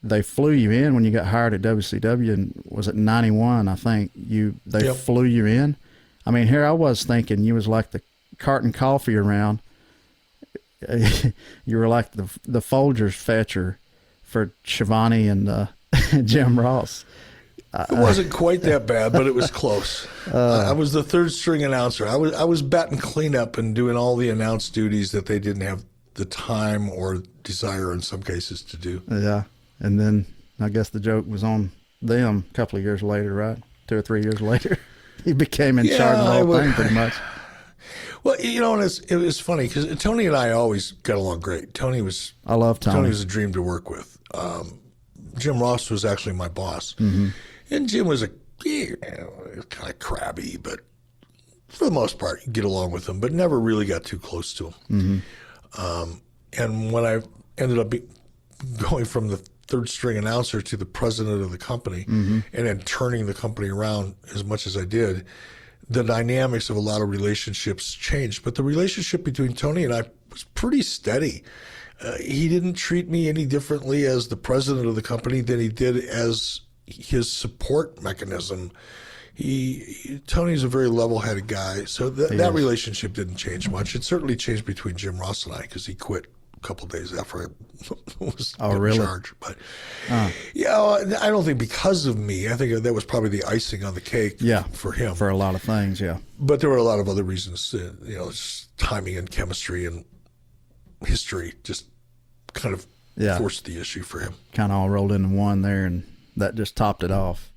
they flew you in when you got hired at WCW, and was it 91? I think they Yep. flew you in. I mean, here I was thinking you was like the carting coffee around. You were like the Folgers fetcher for Shivani and Jim Ross. It wasn't quite that bad, but it was close. I was the third string announcer. I was batting cleanup and doing all the announce duties that they didn't have the time or desire in some cases to do. Yeah, and then I guess the joke was on them a couple of years later, right? 2 or 3 years later, he became in charge of the whole thing pretty much. Well, and it was funny because Tony and I always got along great. I love Tony. Tony was a dream to work with. Jim Ross was actually my boss. Mm-hmm. And Jim was kind of crabby, but for the most part, you get along with him, but never really got too close to him. Mm-hmm. And when I ended up going from the third string announcer to the president of the company, Mm-hmm. and then turning the company around as much as I did, the dynamics of a lot of relationships changed. But the relationship between Tony and I was pretty steady. He didn't treat me any differently as the president of the company than he did as his support mechanism. Tony's a very level-headed guy, so that relationship didn't change much. It certainly changed between Jim Ross and I because he quit a couple of days after I was in charge. But I don't think because of me. I think that was probably the icing on the cake for him. For a lot of things, yeah. But there were a lot of other reasons. Just timing and chemistry and history just kind of forced the issue for him. Kind of all rolled into one there, and that just topped it off.